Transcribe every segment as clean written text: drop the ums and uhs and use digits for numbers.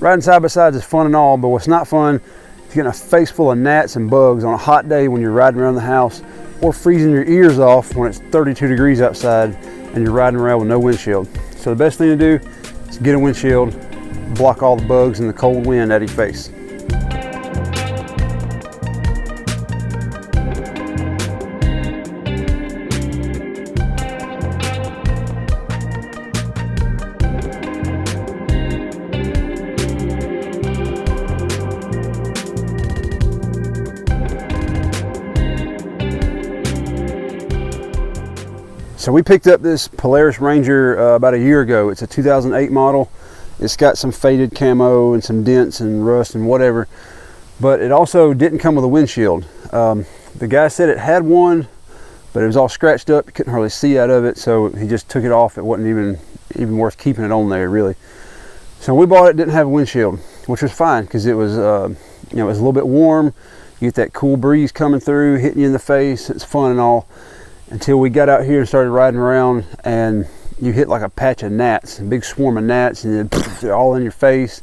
riding side by sides is fun and all, but what's not fun is getting a face full of gnats and bugs on a hot day when you're riding around the house, or freezing your ears off when it's 32 degrees outside and you're riding around with no windshield. So the best thing to do is get a windshield, block all the bugs and the cold wind out of your face. So we picked up this Polaris Ranger about a year ago. It's a 2008 model. It's got some faded camo and some dents and rust and whatever, but it also didn't come with a windshield. The guy said it had one, but it was all scratched up. You couldn't hardly see out of it, so he just took it off. It wasn't even worth keeping it on there, really. So we bought it, didn't have a windshield, which was fine because it was, it was a little bit warm. You get that cool breeze coming through, hitting you in the face. It's fun and all. Until we got out here and started riding around, and you hit like a patch of gnats, a big swarm of gnats, and they're all in your face,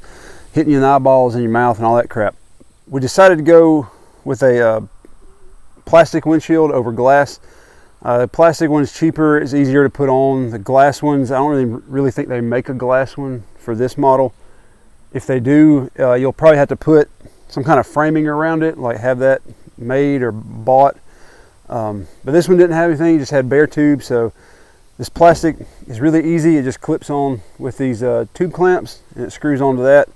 hitting you in the eyeballs and your mouth and all that crap. We decided to go with a plastic windshield over glass. The plastic one's cheaper, it's easier to put on. The glass ones, I don't really think they make a glass one for this model. If they do, you'll probably have to put some kind of framing around it, like have that made or bought. But this one didn't have anything, it just had bare tubes. So this plastic is really easy. It just clips on with these tube clamps and it screws onto that.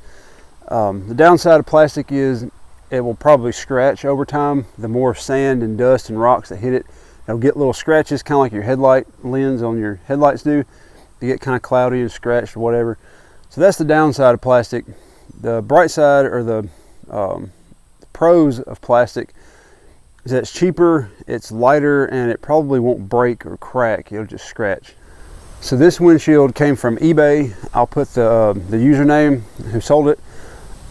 The downside of plastic is it will probably scratch over time. The more sand and dust and rocks that hit it, it'll get little scratches, kind of like your headlight lens on your headlights do. They get kind of cloudy and scratched or whatever. So that's the downside of plastic. The bright side, or the pros of plastic, is that it's cheaper, it's lighter, and it probably won't break or crack. It'll just scratch. So this windshield came from eBay. I'll put the username who sold it.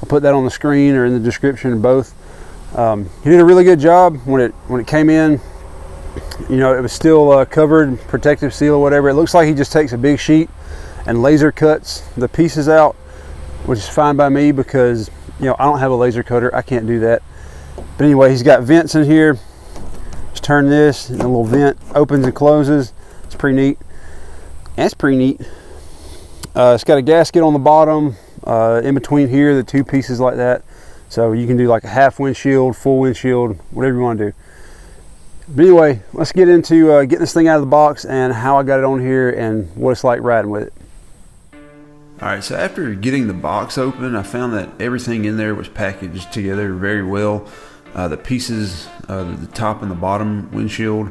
I'll put that on the screen or in the description, both. He did a really good job when it came in. You know, it was still covered, protective seal or whatever. It looks like he just takes a big sheet and laser cuts the pieces out, which is fine by me because, you know, I don't have a laser cutter. I can't do that. But anyway, he's got vents in here. Just turn this, and a little vent opens and closes. It's pretty neat. That's pretty neat. It's got a gasket on the bottom, in between here, the two pieces like that. So you can do like a half windshield, full windshield, whatever you want to do. But anyway, let's get into getting this thing out of the box and how I got it on here and what it's like riding with it. Alright, so after getting the box open, I found that everything in there was packaged together very well. The pieces, the top and the bottom windshield,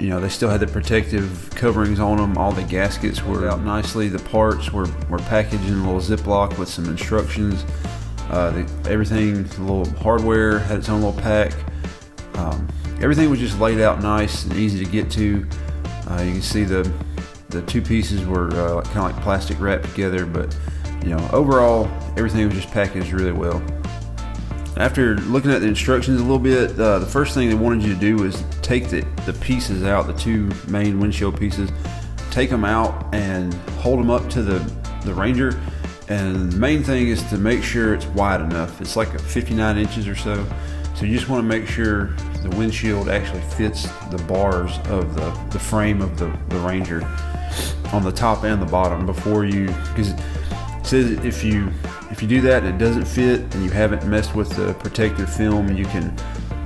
you know, they still had the protective coverings on them. All the gaskets were out nicely. The parts were packaged in a little Ziploc with some instructions. Everything, the little hardware had its own little pack. Everything was just laid out nice and easy to get to. You can see the two pieces were kind of like plastic wrapped together, but you know, overall everything was just packaged really well. After looking at the instructions a little bit, the first thing they wanted you to do was take the pieces out, the two main windshield pieces, take them out and hold them up to the Ranger. And the main thing is to make sure it's wide enough. It's like 59 inches or so. So you just want to make sure the windshield actually fits the bars of the frame of the Ranger on the top and the bottom before you, because it says if you do that and it doesn't fit and you haven't messed with the protective film, you can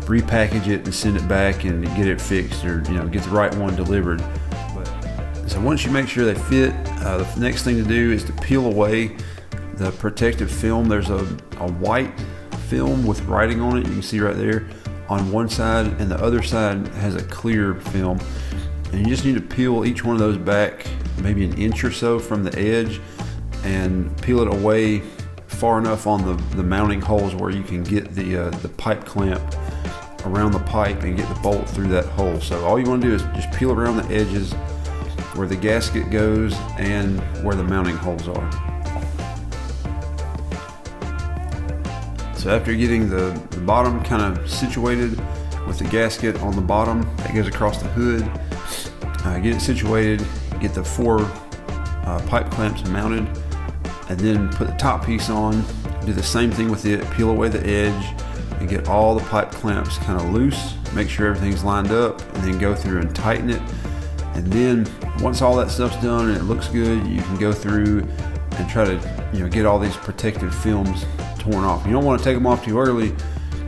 repackage it and send it back and get it fixed, or you know, get the right one delivered. So once you make sure they fit, the next thing to do is to peel away the protective film. There's a white film with writing on it, you can see right there on one side, and the other side has a clear film. And you just need to peel each one of those back maybe an inch or so from the edge and peel it away far enough on the mounting holes where you can get the pipe clamp around the pipe and get the bolt through that hole. So all you want to do is just peel around the edges where the gasket goes and where the mounting holes are. So after getting the bottom kind of situated with the gasket on the bottom that goes across the hood, get it situated, get the four pipe clamps mounted. and then put the top piece on. Do the same thing with it, peel away the edge and get all the pipe clamps kind of loose, make sure everything's lined up, and then go through and tighten it. And then once all that stuff's done and it looks good, you can go through and try to get all these protective films torn off. You don't want to take them off too early,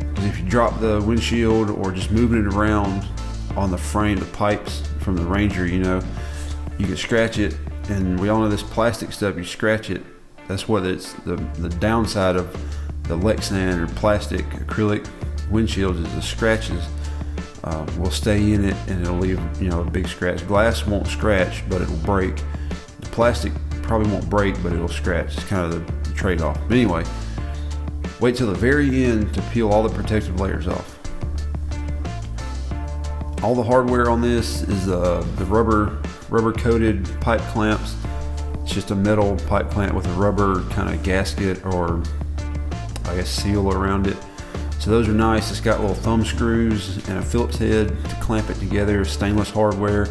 because if you drop the windshield or just moving it around on the frame, the pipes from the Ranger, you can scratch it. And we all know this plastic stuff, you scratch it, that's what it's the downside of the Lexan or plastic acrylic windshields, is the scratches will stay in it and it'll leave a big scratch. Glass won't scratch, but it'll break. The plastic probably won't break, but it'll scratch. It's kind of the trade-off. But anyway, wait till the very end to peel all the protective layers off. All the hardware on this is the rubber coated pipe clamps. It's just a metal pipe clamp with a rubber kind of gasket or I guess seal around it. So those are nice. It's got little thumb screws and a Phillips head to clamp it together, stainless hardware.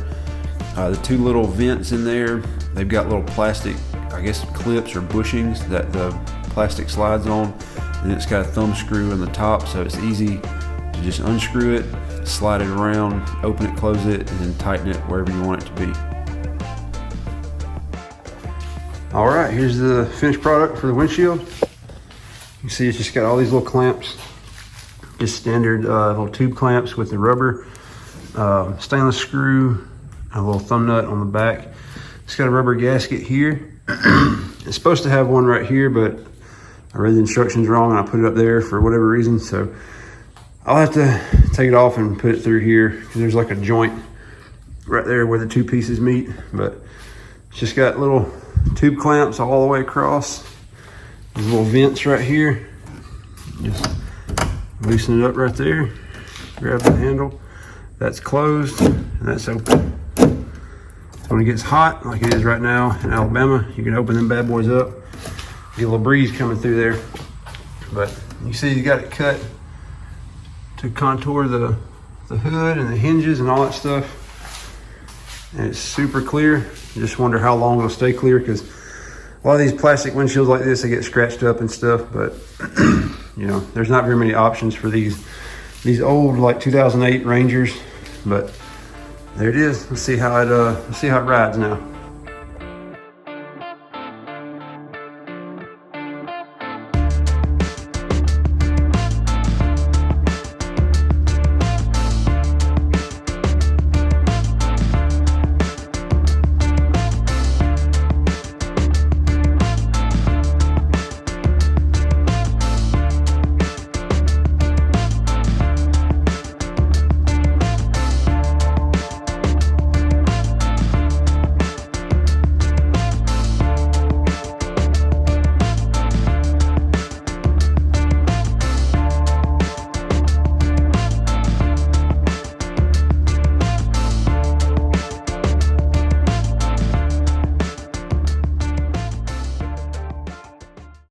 The two little vents in there, they've got little plastic, I guess, clips or bushings that the plastic slides on. And it's got a thumb screw in the top, so it's easy to just unscrew it, slide it around, open it, close it, and then tighten it wherever you want it to be. All right, here's the finished product for the windshield. You can see it's just got all these little clamps, just standard little tube clamps with the rubber, stainless screw, a little thumb nut on the back. It's got a rubber gasket here. It's supposed to have one right here, but I read the instructions wrong and I put it up there for whatever reason. So I'll have to take it off and put it through here, because there's like a joint right there where the two pieces meet. But it's just got little tube clamps all the way across. These little vents right here. Just loosen it up right there. Grab the handle. That's closed and that's open. So when it gets hot, like it is right now in Alabama, you can open them bad boys up. Get a little breeze coming through there. But you see you got it cut to contour the hood and the hinges and all that stuff. And it's super clear. You just wonder how long it'll stay clear, because a lot of these plastic windshields like this, they get scratched up and stuff, but there's not very many options for these old like 2008 Rangers. But there it is. Let's see how it rides now.